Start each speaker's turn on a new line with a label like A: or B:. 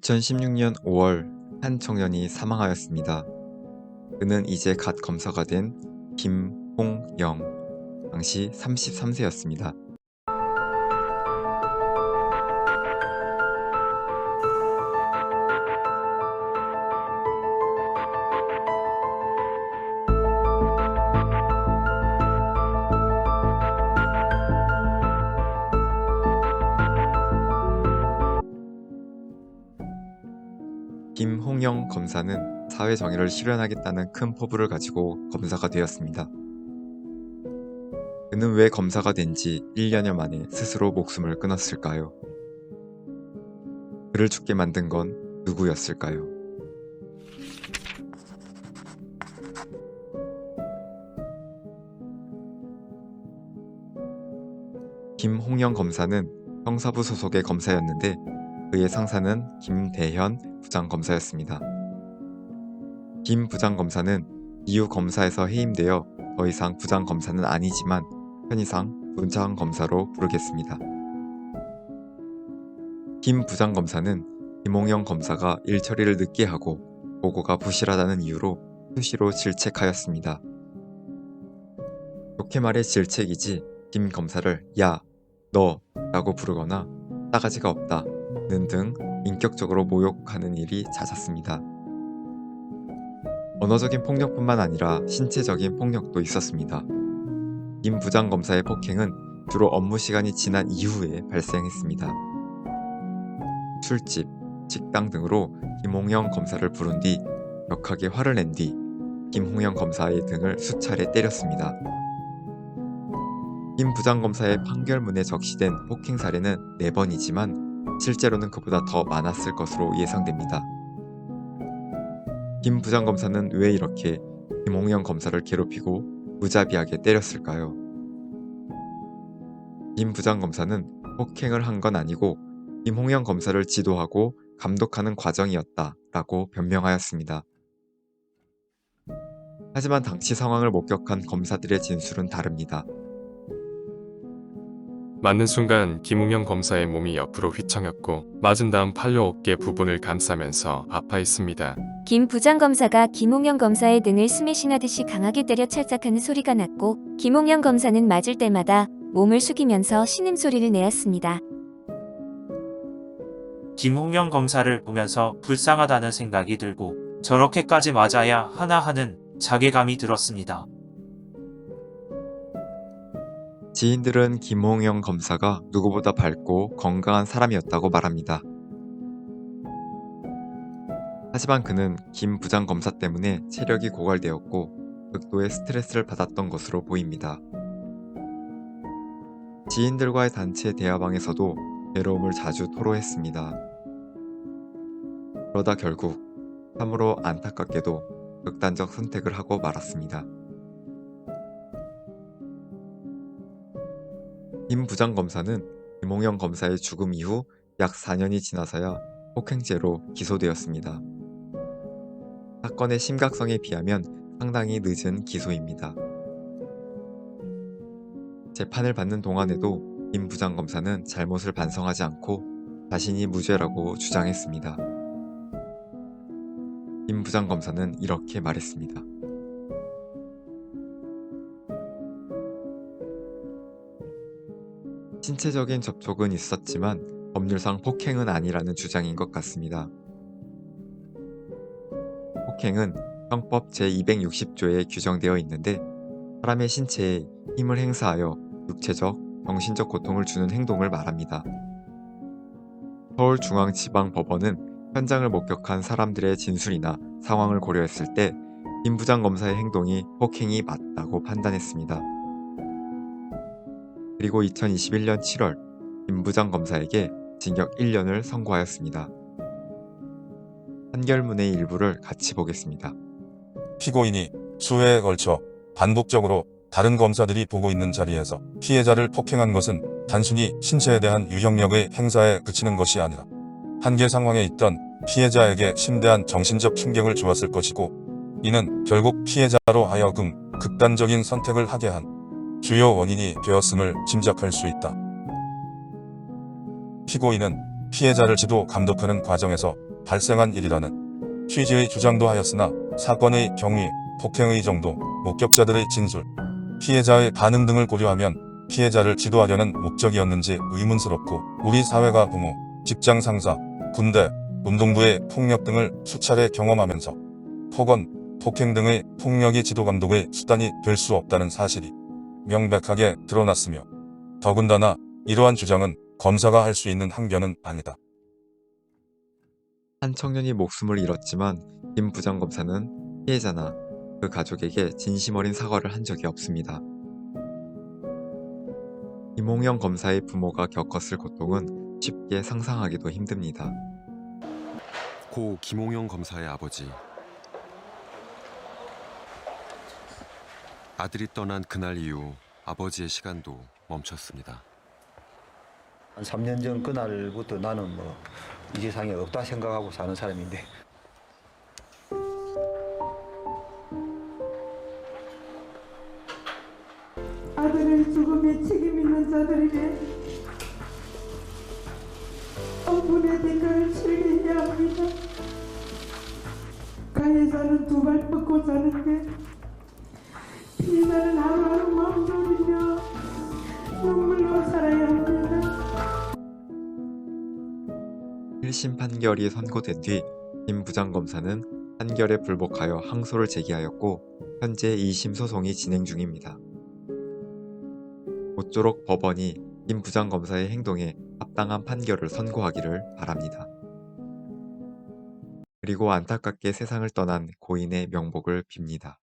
A: 2016년 5월 한 청년이 사망하였습니다. 그는 이제 갓 검사가 된 김홍영, 당시 33세였습니다. 김홍영 검사는 사회정의를 실현하겠다는 큰 포부를 가지고 검사가 되었습니다. 그는 왜 검사가 된 지 1년여 만에 스스로 목숨을 끊었을까요? 그를 죽게 만든 건 누구였을까요? 김홍영 검사는 형사부 소속의 검사였는데 그의 상사는 김대현 부장검사였습니다. 김 부장검사는 이후 검사에서 해임되어 더 이상 부장검사는 아니지만 편의상 부장검사로 부르겠습니다. 김 부장검사는 김홍영 검사가 일 처리를 늦게 하고 보고가 부실하다는 이유로 수시로 질책하였습니다. 좋게 말해 질책이지 김 검사를 야, 너 라고 부르거나 싸가지가 없다 는 등 인격적으로 모욕하는 일이 잦았습니다. 언어적인 폭력뿐만 아니라 신체적인 폭력도 있었습니다. 김 부장검사의 폭행은 주로 업무 시간이 지난 이후에 발생했습니다. 술집, 식당 등으로 김홍영 검사를 부른 뒤 격하게 화를 낸 뒤 김홍영 검사의 등을 수차례 때렸습니다. 김 부장검사의 판결문에 적시된 폭행 사례는 4번이지만 실제로는 그보다 더 많았을 것으로 예상됩니다. 김 부장검사는 왜 이렇게 김홍영 검사를 괴롭히고 무자비하게 때렸을까요? 김 부장검사는 폭행을 한 건 아니고 김홍영 검사를 지도하고 감독하는 과정이었다 라고 변명하였습니다. 하지만 당시 상황을 목격한 검사들의 진술은 다릅니다.
B: 맞는 순간 김웅영 검사의 몸이 옆으로 휘청였고 맞은 다음 팔로 어깨 부분을 감싸면서 아파했습니다.
C: 김 부장검사가 김홍영 검사의 등을 스매싱하듯이 강하게 때려 찰싹하는 소리가 났고 김홍영 검사는 맞을 때마다 몸을 숙이면서 신음소리를 내었습니다.
D: 김홍영 검사를 보면서 불쌍하다는 생각이 들고 저렇게까지 맞아야 하나 하는 자괴감이 들었습니다.
A: 지인들은 김홍영 검사가 누구보다 밝고 건강한 사람이었다고 말합니다. 하지만 그는 김 부장검사 때문에 체력이 고갈되었고 극도의 스트레스를 받았던 것으로 보입니다. 지인들과의 단체 대화방에서도 괴로움을 자주 토로했습니다. 그러다 결국 참으로 안타깝게도 극단적 선택을 하고 말았습니다. 김 부장검사는 김홍영 검사의 죽음 이후 약 4년이 지나서야 폭행죄로 기소되었습니다. 사건의 심각성에 비하면 상당히 늦은 기소입니다. 재판을 받는 동안에도 김 부장검사는 잘못을 반성하지 않고 자신이 무죄라고 주장했습니다. 김 부장검사는 이렇게 말했습니다. 신체적인 접촉은 있었지만 법률상 폭행은 아니라는 주장인 것 같습니다. 폭행은 형법 제260조에 규정되어 있는데 사람의 신체에 힘을 행사하여 육체적, 정신적 고통을 주는 행동을 말합니다. 서울중앙지방법원은 현장을 목격한 사람들의 진술이나 상황을 고려했을 때 김 부장검사의 행동이 폭행이 맞다고 판단했습니다. 그리고 2021년 7월 김 부장검사에게 징역 1년을 선고하였습니다. 판결문의 일부를 같이 보겠습니다.
E: 피고인이 수회에 걸쳐 반복적으로 다른 검사들이 보고 있는 자리에서 피해자를 폭행한 것은 단순히 신체에 대한 유형력의 행사에 그치는 것이 아니라 한계 상황에 있던 피해자에게 심대한 정신적 충격을 주었을 것이고 이는 결국 피해자로 하여금 극단적인 선택을 하게 한 주요 원인이 되었음을 짐작할 수 있다. 피고인은 피해자를 지도 감독하는 과정에서 발생한 일이라는 취지의 주장도 하였으나 사건의 경위, 폭행의 정도, 목격자들의 진술, 피해자의 반응 등을 고려하면 피해자를 지도하려는 목적이었는지 의문스럽고 우리 사회가 부모, 직장 상사, 군대, 운동부의 폭력 등을 수차례 경험하면서 폭언, 폭행 등의 폭력이 지도 감독의 수단이 될 수 없다는 사실이 명백하게 드러났으며 더군다나 이러한 주장은 검사가 할 수 있는 항변은 아니다.
A: 한 청년이 목숨을 잃었지만 김 부장검사는 피해자나 그 가족에게 진심 어린 사과를 한 적이 없습니다. 김홍영 검사의 부모가 겪었을 고통은 쉽게 상상하기도 힘듭니다.
F: 고 김홍영 검사의 아버지. 아들이 떠난 그날 이후 아버지의 시간도 멈췄습니다.
G: 한 3년 전 그날부터 나는 이 세상에 없다 생각하고 사는 사람인데
H: 아들의 죽음에 책임 있는 자들에게 분의 대가를 치르게 해야 합니다. 가해자는 두 발 뻗고 사는데 피해자는 하루하루 마음 졸이며 눈물로 살아야 합니다.
A: 1심 판결이 선고된 뒤 김 부장검사는 판결에 불복하여 항소를 제기하였고 현재 2심 소송이 진행 중입니다. 모쪼록 법원이 김 부장검사의 행동에 합당한 판결을 선고하기를 바랍니다. 그리고 안타깝게 세상을 떠난 고인의 명복을 빕니다.